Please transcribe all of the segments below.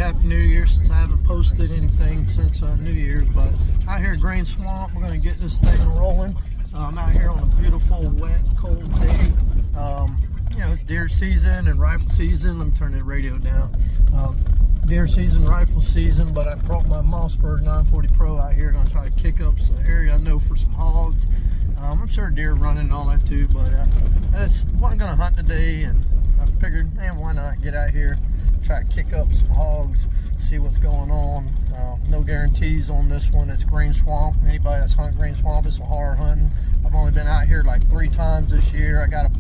Happy New Year, since I haven't posted anything since New Year's. But out here at Greenswamp, we're going to get this thing rolling. I'm out here on a beautiful, wet, cold day. You know, it's deer season and rifle season. Let me turn the radio down. Deer season, rifle season, but I brought my Mossberg 940 Pro out here. Going to try to kick up some area I know for some hogs. I'm sure deer running and all that too, but I wasn't going to hunt today, and I figured, man, why not get out here, try to kick up some hogs, see what's going on. No guarantees on this one. It's Greenswamp. Anybody that's hunting Greenswamp, it's a hard hunting. I've only been out here like 3 times this year. I got a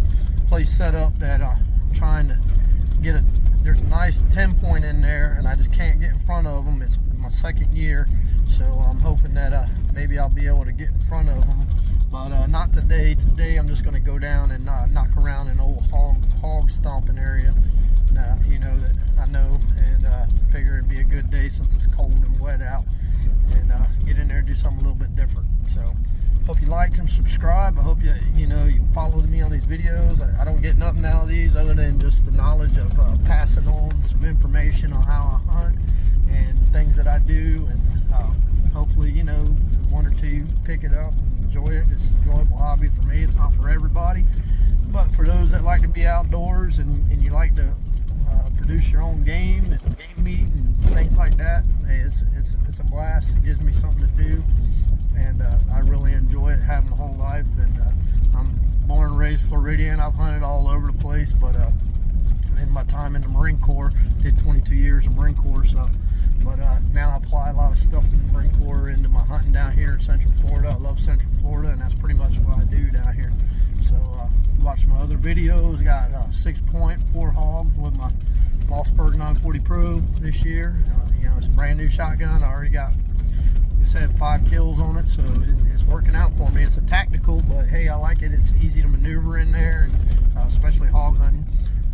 place set up that I'm trying to get there's a nice 10-point in there, and I just can't get in front of them. It's my 2nd year, so I'm hoping that maybe I'll be able to get in front of them. But not today. Today I'm just going to go down and knock around an old hog stomping area. You know, that I know, and figure it'd be a good day since it's cold and wet out, and get in there and do something a little bit different. So hope you like and subscribe. I hope you follow me on these videos. I don't get nothing out of these other than just the knowledge of passing on some information on how I hunt and things that I do, and hopefully, you know, 1 or 2 pick it up and enjoy it. It's an enjoyable hobby for me. It's not for everybody, but for those that like to be outdoors and you like to produce your own game and game meat and things like that, hey, it's a blast. It gives me something to do, and I really enjoy it, having the whole life. And I'm born and raised Floridian. I've hunted all over the place, but in my time in the Marine Corps, did 22 years in Marine Corps, so but now I apply a lot of stuff from the Marine Corps into my hunting down here in Central Florida. I love Central Florida, and that's pretty much what I do down here. So watch my other videos. Got 6-point 4 hogs with my Mossberg 940 Pro this year. You know, it's a brand new shotgun. I already got, like I said, 5 kills on it, so it's working out for me. It's a tactical, but hey, I like it. It's easy to maneuver in there, and especially hog hunting.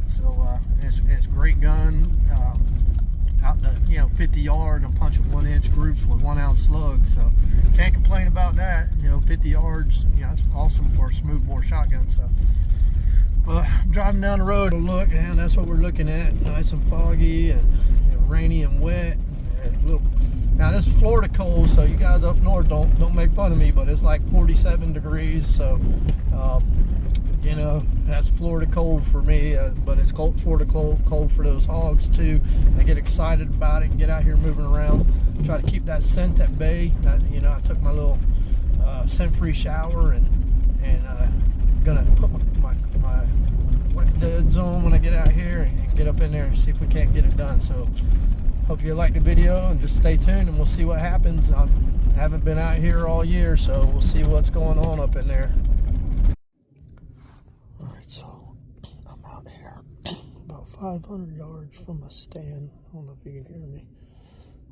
So it's a great gun. Out to 50 yards, I'm punching 1-inch groups with 1-ounce slugs, so can't complain about that. 50 yards, it's awesome for a smoothbore shotgun. So I'm driving down the road to look, and that's what we're looking at. Nice and foggy and rainy and wet. Now this is Florida cold, so you guys up north don't make fun of me, but it's like 47 degrees, so that's Florida cold for me, but it's Florida cold for those hogs too. They get excited about it and get out here moving around. Try to keep that scent at bay. I took my little scent-free shower and gonna put my wet duds on when I get out here and get up in there and see if we can't get it done. So hope you like the video, and just stay tuned and we'll see what happens. I haven't been out here all year, so we'll see what's going on up in there. Alright, so I'm out here about 500 yards from my stand. I don't know if you can hear me,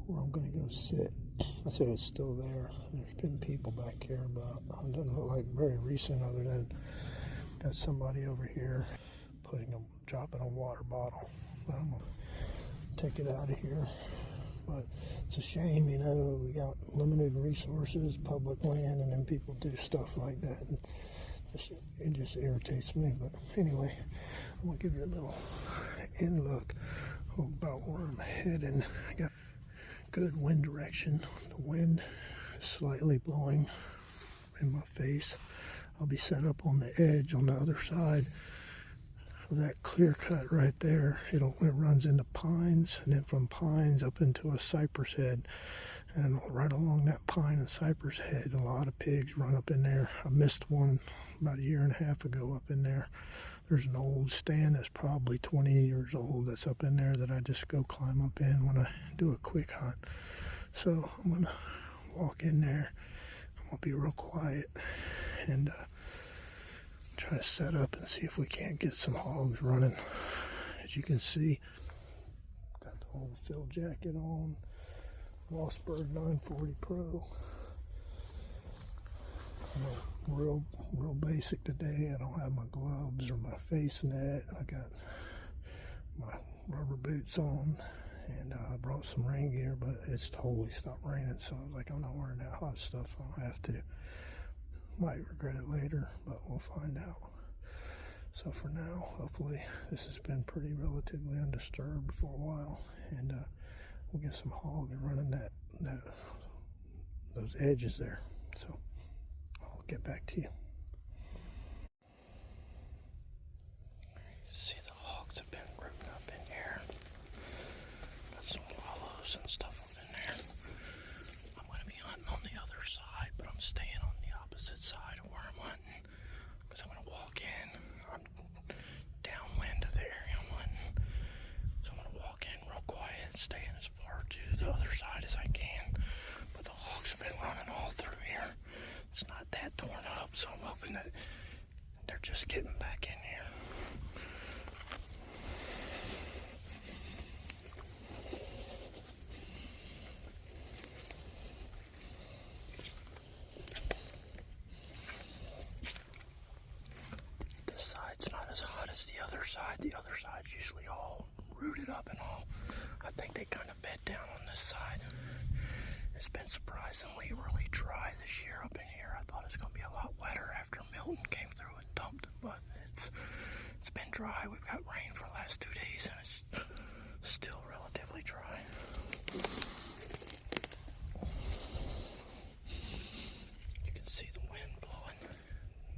where I'm going to go sit. I said it's still there. There's been people back here, but it doesn't look like very recent, other than got somebody over here dropping a water bottle. But I'm going to take it out of here. But it's a shame, we got limited resources, public land, and then people do stuff like that, and it just irritates me. But anyway, I'm gonna give you a little in look about where I'm heading. I got good wind direction. The wind is slightly blowing in my face. I'll be set up on the edge on the other side of that clear cut right there. It runs into pines, and then from pines up into a cypress head, and right along that pine and cypress head, a lot of pigs run up in there. I missed one about 1.5 years ago up in there. There's an old stand that's probably 20 years old that's up in there that I just go climb up in when I do a quick hunt. So I'm gonna walk in there. I'm gonna be real quiet and try to set up and see if we can't get some hogs running. As you can see, got the old fill jacket on, Mossberg 940 Pro. Real basic today. I don't have my gloves or my face net. I got my rubber boots on, and I brought some rain gear, but it's totally stopped raining, so I was like, I'm not wearing that hot stuff. I don't have to. Might regret it later, but we'll find out. So for now, hopefully this has been pretty relatively undisturbed for a while, and we'll get some hog and running those edges there. So I'll get back to you. See, the hogs have been rooting up in here. Got some wallows and stuff up in there. I'm going to be hunting on the other side, but I'm staying on the opposite side of where I'm hunting because I'm going to walk in. I'm downwind of the area I'm hunting. So I'm going to walk in real quiet, staying as far to the other side as I can. But the hogs have been running all through here. It's not that torn up, so I'm hoping that they're just getting back in here. This side's not as hot as the other side. The other side's usually all rooted up and all. I think they kind of bed down on this side. It's been surprisingly really dry this year up in here. I thought it was going to be a lot wetter after Milton came through and dumped, but it's been dry. We've got rain for the last 2 days and it's still relatively dry. You can see the wind blowing.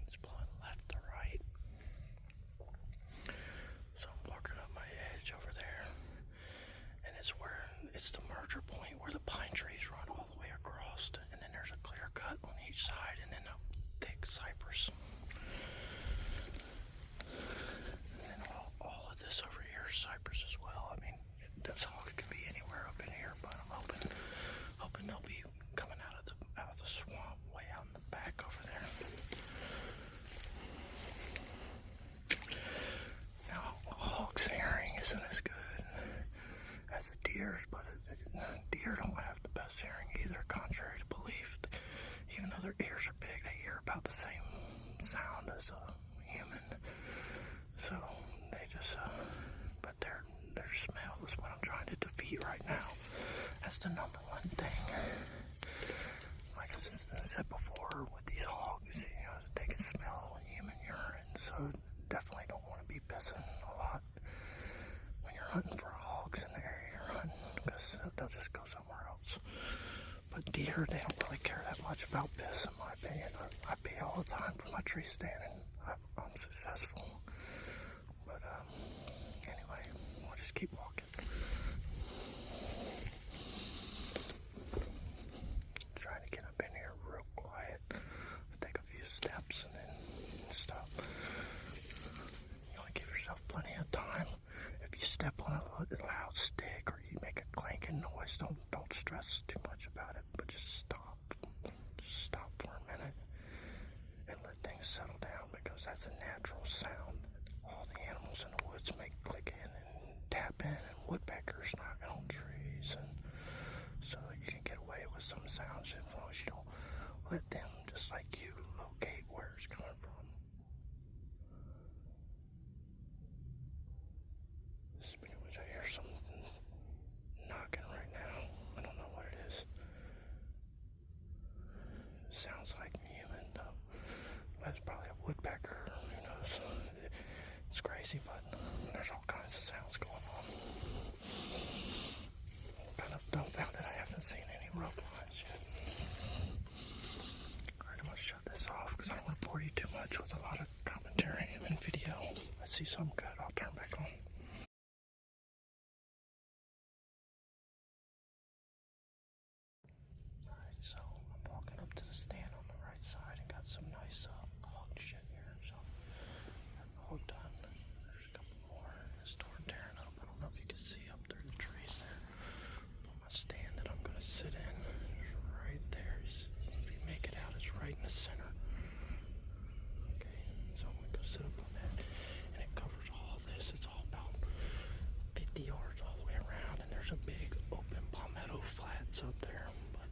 It's blowing left to right. So I'm walking up my edge over there, and it's the merger point where the pine trees run all the way across, and then there's a clear cut on each side, and then a thick cypress. And then all of this over here is cypress as well. I mean, those hogs could be anywhere up in here, but I'm hoping they'll be coming out of the swamp way out in the back over there. Now, a hog's hearing isn't as good as the deer's, but deer don't have the best hearing either, contrary to belief. Even though their ears are big, they hear about the same sound as a human. So they just, but their smell is what I'm trying to defeat right now. That's the number one thing. Like I said before, with these hogs, they can smell human urine, so definitely don't want to be pissing a lot when you're hunting for hogs in the area you're hunting, because they'll just go somewhere else. But deer, they don't really care that much about piss, in my opinion. I pee all the time for my tree standing. I'm successful. But anyway, we'll just keep walking. Trying to get up in here real quiet. Take a few steps and then stop. You want to give yourself plenty of time. If you step on a loud stick or you make a clanking noise, don't stress too much about it, but just stop. Just stop for a minute and let things settle down, because that's a natural sound. All the animals in the woods make clicking and tapping, and woodpeckers knocking on trees, and so you can get away with some sounds as long as you don't let them, just like you, locate where it's coming from. Speaking of which, I hear some knocking right now. I don't know what it is. It sounds like human, though. That's probably a woodpecker. Who knows? It's crazy, but there's all kinds of sounds going on. Kind of dumbfounded I haven't seen any rope lines yet. Alright, I'm going to shut this off because I don't want to bore you too much with a lot of commentary and video. I see something good, I'll turn back on. Alright, so I'm walking up to the stand on the right side and got some nice hog shit here. So, got the hog done. There's a couple more. It's tearing up. I don't know if you can see up through the trees there. But my stand that I'm going to sit in is right there. If you make it out, it's right in the center. Okay, so I'm going to go sit up on that. And it covers all this. It's all about 50 yards all the way around. And there's a big open palmetto flats up there. But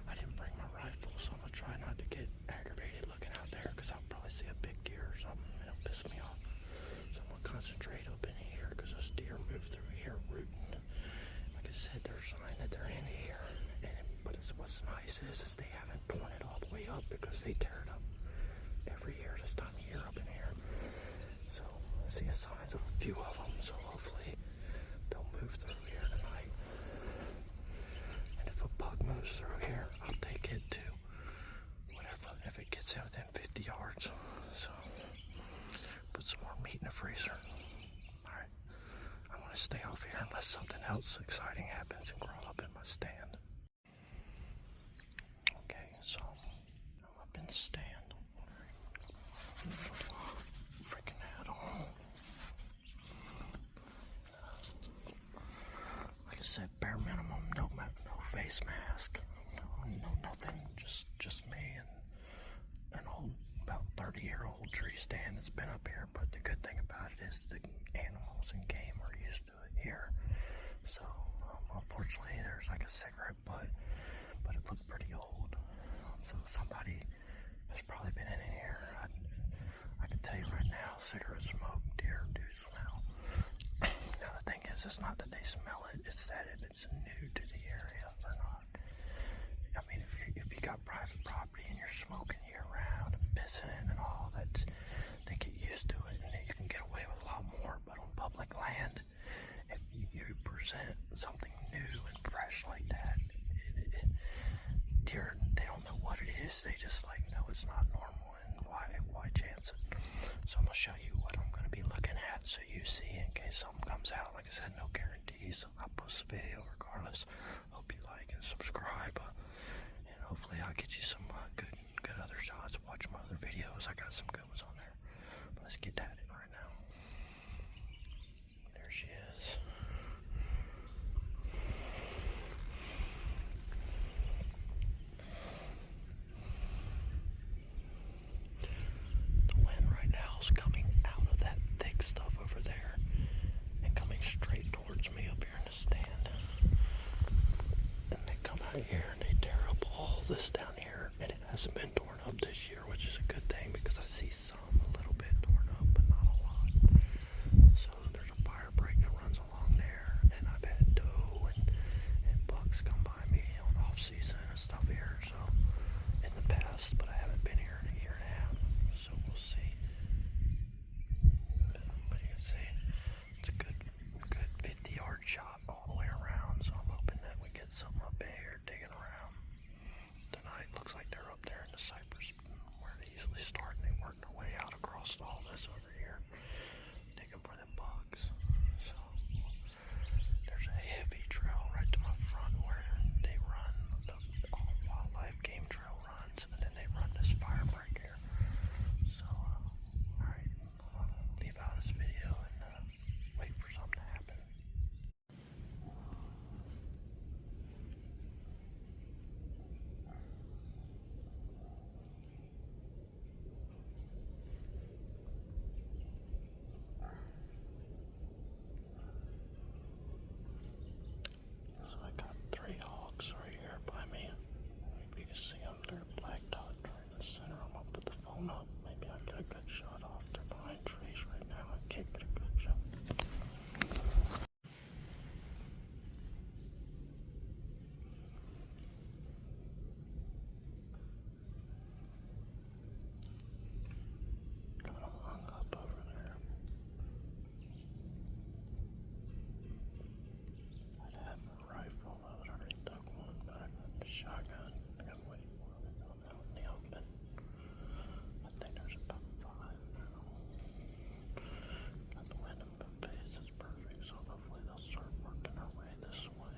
I didn't bring my rifle, so I'm going to try not to get aggravated looking out there, because I'll probably see a big deer or something and it'll piss me off. So I'm going to concentrate up in here, because those deer move through here rooting. Like I said, they're a sign that they're in here. But what's nice is they haven't torn it all the way up, because they tear it up every year this time of year up in here. So I see signs of a few of them, so hopefully they'll move through here tonight. stay off here unless something else exciting happens and crawl up in my stand. Okay, so I'm up in the stand. Freaking hat on. Like I said, bare minimum, no face mask, no nothing, just me and an old, about 30-year-old tree stand that's been up here. But the good thing about it is the animals and game are used to it here. So unfortunately, there's like a cigarette butt, but it looked pretty old. So somebody has probably been in here. I can tell you right now, cigarette smoke, deer do smell. Now the thing is, it's not that they smell it; it's that if it's new to the area or not. I mean, if you got private property and you're smoking year round and pissing and all that, they get used to it and you can get away with a lot more. But on public land, if you present something new and fresh like that, deer, they don't know what it is. They just like know it's not normal, and why chance it? So I'm gonna show you what I'm gonna be looking at, so you see in case something comes out. Like I said, no guarantees. I'll post a video regardless. Hope you like and subscribe, and hopefully I'll get you some good other shots. Watch my other videos. I got some good ones on there. But let's get at it right now. There she is. Coming out of that thick stuff over there and coming straight towards me up here in the stand. And they come out here and they tear up all this down here, and it hasn't been torn up this year, which is a good thing because I see some a little bit torn up, but not a lot. So there's a fire break that runs along there, and I've had doe and bucks come by me on off season and stuff here, so in the past, but I haven't been here in a year and a half, so we'll see. It's a good 50-yard shot all the way around, so I'm hoping that we get something up in here digging around. Tonight looks like they're up there in the cypress where they usually start, and they work their way out across all this over here, digging for the bugs. So there's a heavy trail right to my front where they run, the all wildlife game trail runs, and then they run this fire break here. So alright, I'll leave out this video and wait for something to happen. So I got 3 hogs right here by me. If you can see them, they're black dot right in the center. I'm gonna put the phone up. Maybe I'll get a good shot off. They're behind trees right now. I can't get a good shot. Got them hung up over there. I'd have a rifle. I would already took one, but I got the shotgun. I gotta wait for them to come out in the open. I think there's about 5 now. Got the wind in my face, it's perfect, so hopefully they'll start working their way this way.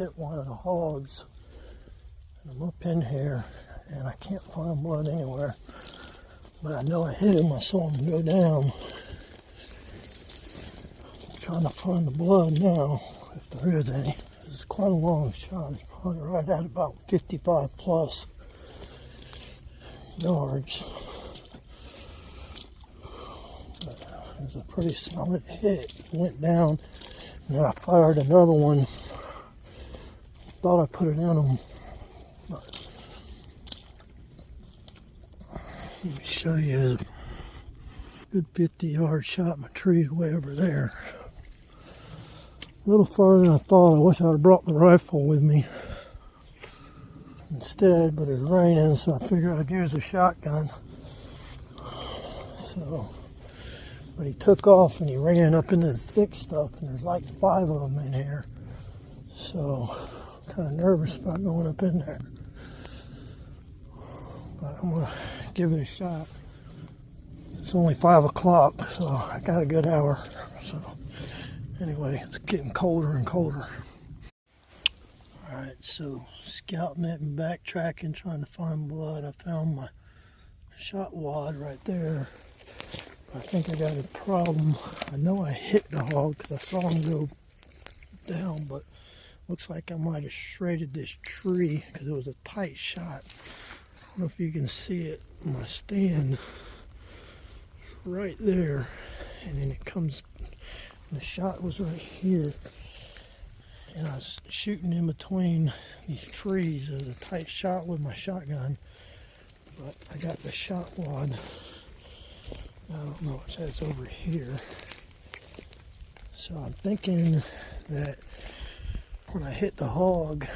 hit one of the hogs. And I'm up in here and I can't find blood anywhere. But I know I hit him. I saw him go down. I'm trying to find the blood now, if there is any. It's quite a long shot. It's probably right at about 55 plus yards. But it was a pretty solid hit. It went down, and then I fired another one. Thought I put it in him. But let me show you. Good 50-yard shot. My tree's way over there. A little farther than I thought. I wish I'd have brought the rifle with me instead, but it's raining, so I figured I'd use a shotgun. So, but he took off and he ran up into the thick stuff, and there's like 5 of them in here. So, I'm kind of nervous about going up in there. But I'm going to give it a shot. It's only 5 o'clock, so I got a good hour. So, anyway, it's getting colder and colder. Alright, so scouting it and backtracking, trying to find blood. I found my shot wad right there. I think I got a problem. I know I hit the hog because I saw him go down, but looks like I might have shredded this tree because it was a tight shot. I don't know if you can see it. My stand is right there, and then it comes, and the shot was right here. And I was shooting in between these trees. It was a tight shot with my shotgun, but I got the shot wad. I don't know if that's over here. So I'm thinking that when I hit the hog,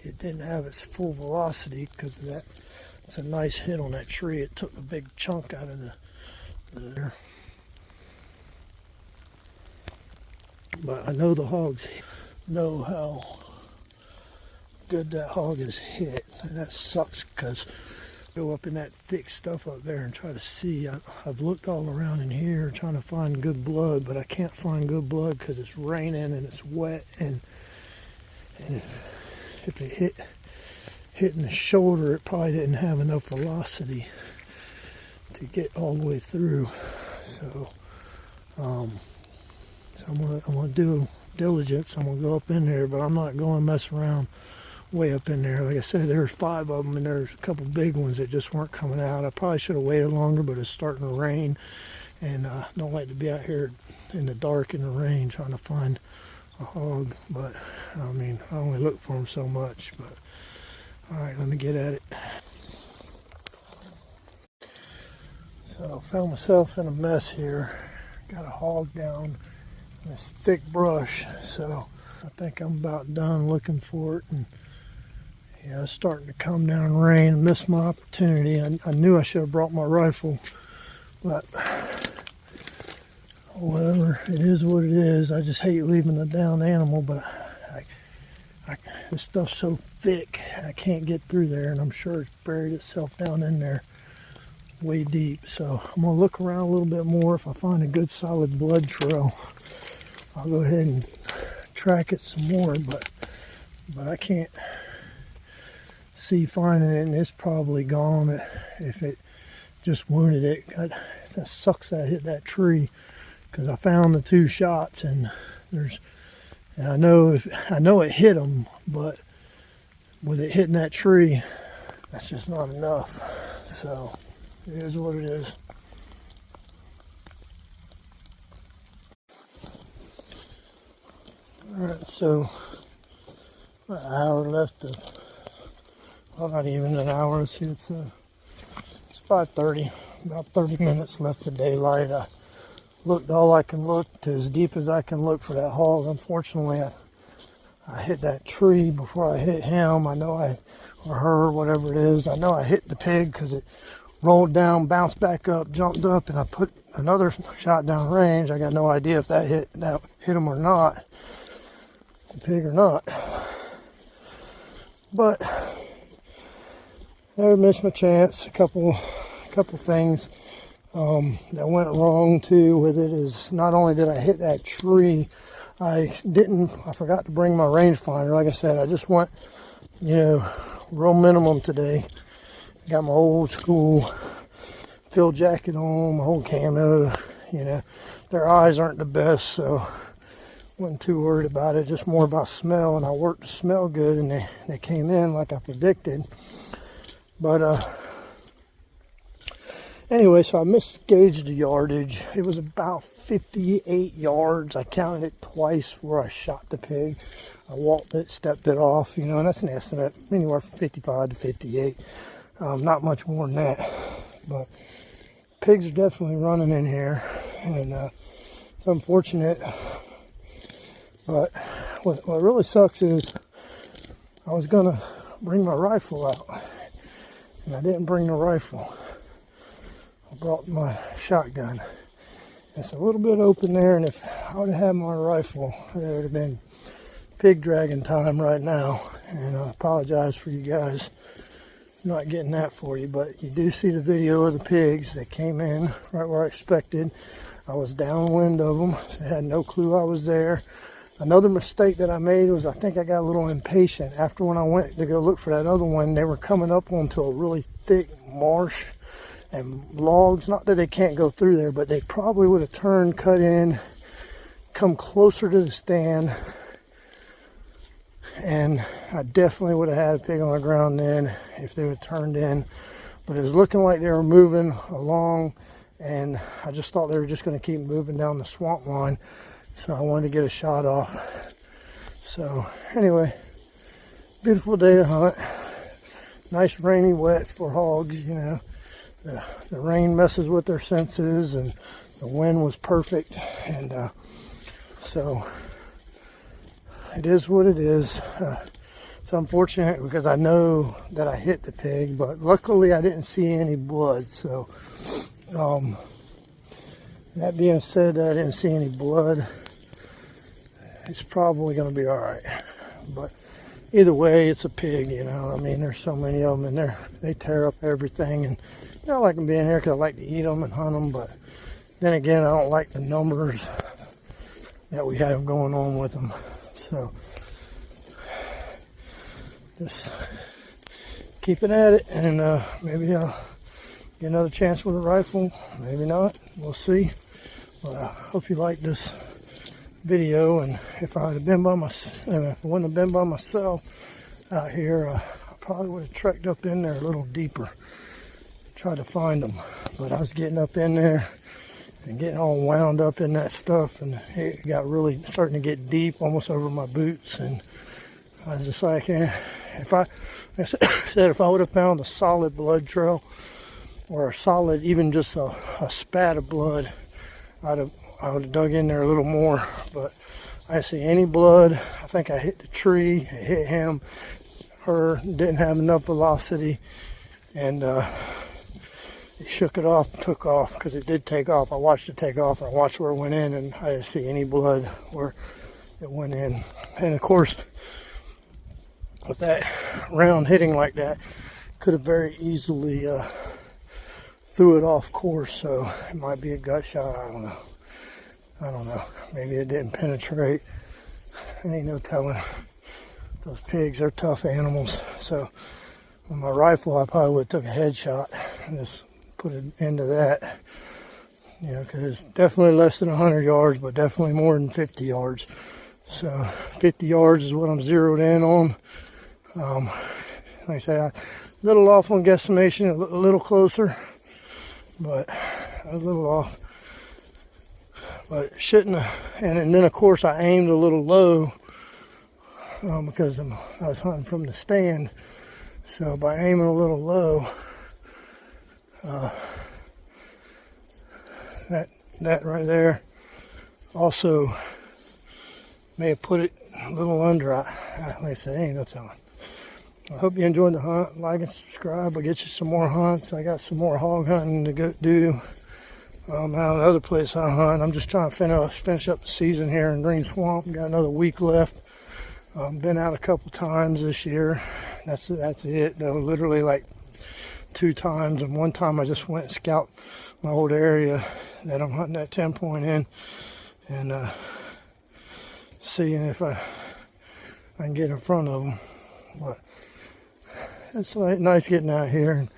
it didn't have its full velocity because of that. It's a nice hit on that tree. It took a big chunk out of the but I know the hogs know how good that hog is hit, and that sucks because go up in that thick stuff up there and try to see. I've looked all around in here trying to find good blood, but I can't find good blood because it's raining and it's wet, and if it hit in the shoulder, it probably didn't have enough velocity to get all the way through. So I'm gonna do diligence. I'm gonna go up in there, but I'm not going to mess around way up in there. Like I said, there's 5 of them, and there's a couple big ones that just weren't coming out. I probably should have waited longer, but it's starting to rain, and I don't like to be out here in the dark in the rain trying to find a hog. But I mean, I only look for them so much. But all right, let me get at it. So I found myself in a mess here. Got a hog down in this thick brush, so I think I'm about done looking for it. And yeah, it's starting to come down and rain. I missed my opportunity. I knew I should have brought my rifle, but whatever, it is what it is. I just hate leaving a down animal, but this stuff's so thick, I can't get through there, and I'm sure it's buried itself down in there way deep. So I'm gonna look around a little bit more. If I find a good solid blood trail, I'll go ahead and track it some more, but I can't see finding it, and it's probably gone if it just wounded it. That sucks that I hit that tree, because I found the 2 shots, and I know it hit them, but with it hitting that tree, that's just not enough. So it is what it is. Alright, so an hour left to, well, not even an hour. See, it's 5:30, about 30 minutes left of daylight. I looked all I can look, to as deep as I can look for that hog. Unfortunately, I hit that tree before I hit him. I know or her, whatever it is. I know I hit the pig because it rolled down, bounced back up, jumped up, and I put another shot down range. I got no idea if that hit him or not, the pig or not. But I missed my chance. A couple things that went wrong too with it is, not only did I hit that tree, I forgot to bring my rangefinder. Like I said, I just went, real minimum today. Got my old school field jacket on, my whole camo. Their eyes aren't the best, so wasn't too worried about it. Just more about smell, and I worked to smell good, and they came in like I predicted. But anyway, so I misgauged the yardage. It was about 58 yards. I counted it twice where I shot the pig. I walked it, stepped it off, and that's an estimate, anywhere from 55 to 58. Not much more than that. But pigs are definitely running in here, and it's unfortunate. But what really sucks is I was going to bring my rifle out, and I didn't bring the rifle. I brought my shotgun. It's a little bit open there, and if I would have had my rifle, there would have been pig dragging time right now. And I apologize for you guys not getting that for you, but you do see the video of the pigs that came in right where I expected. I was downwind of them, so I had no clue I was there. Another mistake that I made was I think I got a little impatient. After when I went to go look for that other one, they were coming up onto a really thick marsh and logs. Not that they can't go through there, but they probably would have turned, cut in, come closer to the stand, and I definitely would have had a pig on the ground then if they would have turned in. But it was looking like they were moving along, and I just thought they were just going to keep moving down the swamp line, so I wanted to get a shot off. So anyway, beautiful day to hunt. Nice rainy wet for hogs. The rain messes with their senses, and the wind was perfect, and so it is what it is. It's unfortunate because I know that I hit the pig, but luckily I didn't see any blood. So that being said, I didn't see any blood. It's probably going to be all right. But either way, it's a pig, there's so many of them, and they tear up everything. And I like them being here because I like to eat them and hunt them. But then again, I don't like the numbers that we have going on with them. So just keeping at it, and maybe I'll get another chance with a rifle. Maybe not. We'll see. But I hope you like this video. And if I had been by if I wouldn't have been by myself out here, I probably would have trekked up in there a little deeper, tried to find them. But I was getting up in there and getting all wound up in that stuff, and it got really starting to get deep, almost over my boots. And I was just like, if I would have found a solid blood trail, or a solid, even just a spat of blood, I would have dug in there a little more. But I didn't see any blood. I think I hit the tree, it hit him, her, didn't have enough velocity, and it shook it off, took off, because it did take off. I watched it take off, and I watched where it went in, and I didn't see any blood where it went in. And of course, with that round hitting like that, could have very easily threw it off course. So it might be a gut shot. I don't know. Maybe it didn't penetrate. Ain't no telling. Those pigs are tough animals. So with my rifle, I probably would have took a headshot and just put it into that. Because it's definitely less than 100 yards, but definitely more than 50 yards. So 50 yards is what I'm zeroed in on. Like I say, a little off on guesstimation, a little closer, but a little off. But shouldn't have. And then of course I aimed a little low because I was hunting from the stand. So by aiming a little low, that right there also may have put it a little under. Like I said, ain't no telling. I hope you enjoyed the hunt. Like and subscribe. I'll get you some more hunts. I got some more hog hunting to go do. Out another place I hunt. I'm just trying to finish up the season here in Greenswamp. Got another week left. Been out a couple times this year. That's it though. Literally like 2 times, and one time I just went and scout my old area that I'm hunting that 10 point in, and seeing if I can get in front of them. But it's nice getting out here, and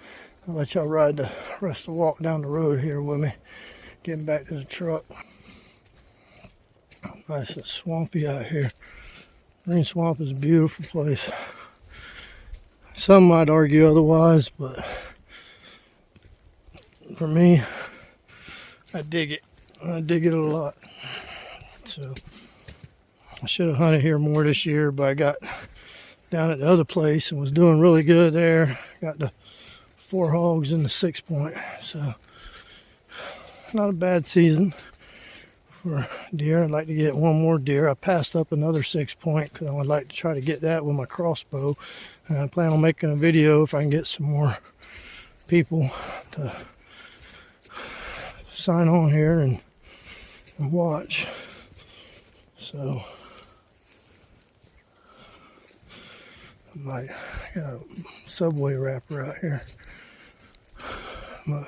I'll let y'all ride the rest of the walk down the road here with me, getting back to the truck. Nice and swampy out here. Greenswamp is a beautiful place. Some might argue otherwise, but for me, I dig it. I dig it a lot. So I should have hunted here more this year, but I got down at the other place and was doing really good there. Got the 4 hogs in the 6 point. So not a bad season for deer. I'd like to get one more deer. I passed up another 6 point because I would like to try to get that with my crossbow. And I plan on making a video if I can get some more people to sign on here and watch. So I might got a subway wrapper out here. But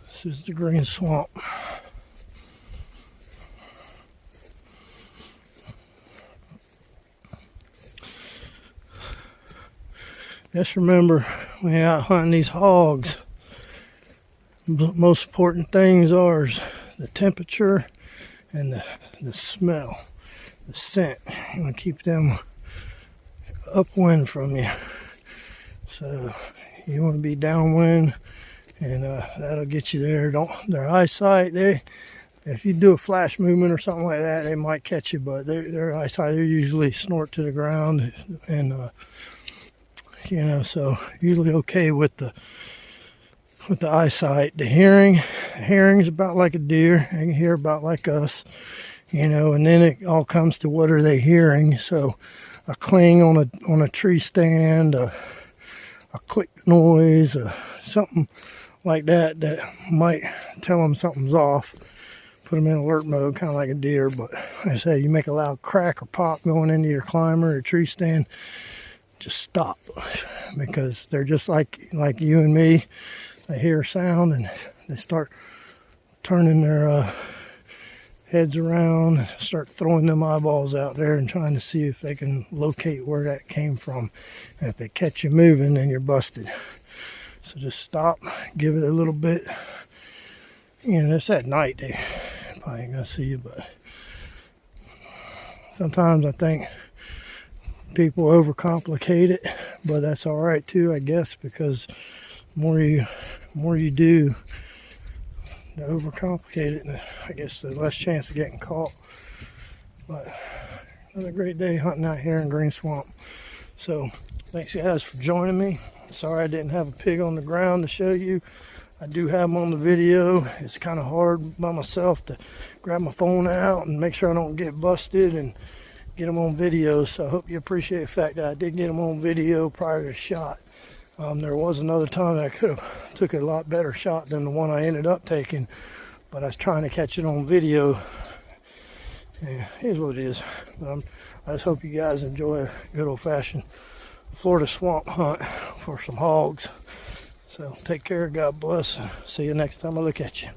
this is the Greenswamp. Just remember, when you're out hunting these hogs, the most important things are the temperature and the smell, the scent. You want to keep them upwind from you. So you want to be downwind, and that'll get you there. Their eyesight, if you do a flash movement or something like that, they might catch you, but their eyesight, they usually snort to the ground, and you know, so usually okay with the eyesight. The hearing's about like a deer. They can hear about like us, you know, and then it all comes to what are they hearing. So a cling on a tree stand, a click noise, something like that might tell them something's off. Put them in alert mode, kind of like a deer. But like I say, you make a loud crack or pop going into your climber or tree stand, just stop, because they're just like you and me. They hear a sound and they start turning their heads around, and start throwing them eyeballs out there and trying to see if they can locate where that came from. And if they catch you moving, then you're busted. So just stop, give it a little bit. You know, it's at night, they probably ain't gonna see you, but sometimes I think people overcomplicate it, but that's all right too, I guess, because the more you do to overcomplicate it, I guess the less chance of getting caught. But another great day hunting out here in Greenswamp. So thanks guys for joining me. Sorry I didn't have a pig on the ground to show you. I do have them on the video. It's kind of hard by myself to grab my phone out and make sure I don't get busted and get them on video. So I hope you appreciate the fact that I did get them on video prior to the shot. There was another time that I could have took a lot better shot than the one I ended up taking, but I was trying to catch it on video. Yeah, here's what it is. But I just hope you guys enjoy a good old-fashioned Florida swamp hunt for some hogs. So take care, God bless. See you next time I look at you.